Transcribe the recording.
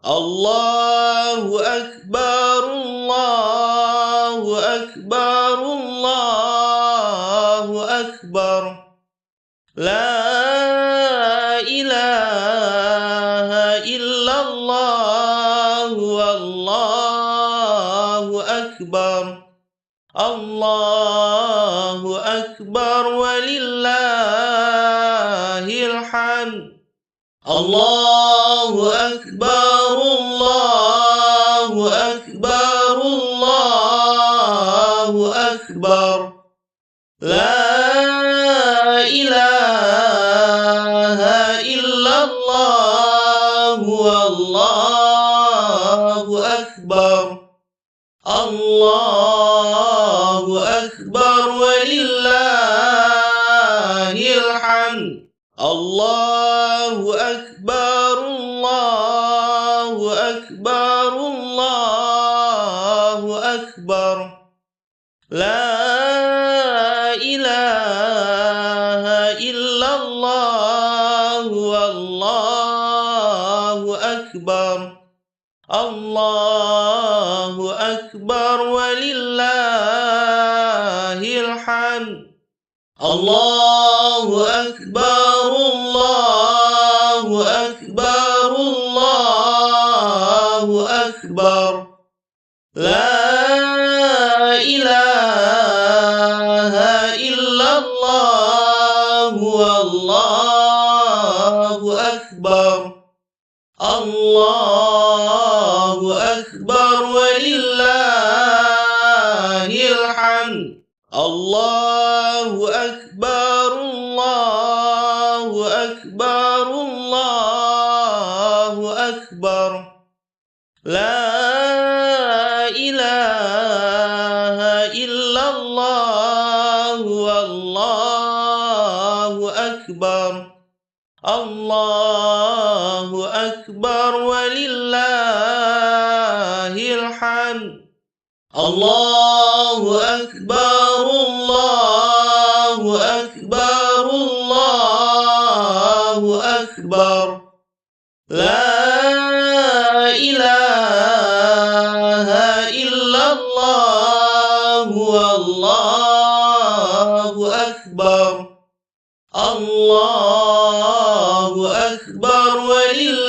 الله أكبر الله أكبر الله أكبر لا إله إلا الله والله أكبر الله أكبر ولله الحمد الله أكبر الله أكبر الله أكبر لا إله إلا الله والله أكبر الله أكبر ولله الحمد الله أكبر الله أكبر الله أكبر لا إله إلا الله والله أكبر الله أكبر ولله الحمد الله أكبر الله أكبر الله أكبر لا إله إلا الله والله أكبر الله أكبر ولله الحمد الله أكبر الله أكبر الله أكبر لا إله إلا الله والله أكبر الله أكبر ولله الحمد الله أكبر الله أكبر الله أكبر لا إله إلا الله والله أكبر الله أكبر ولله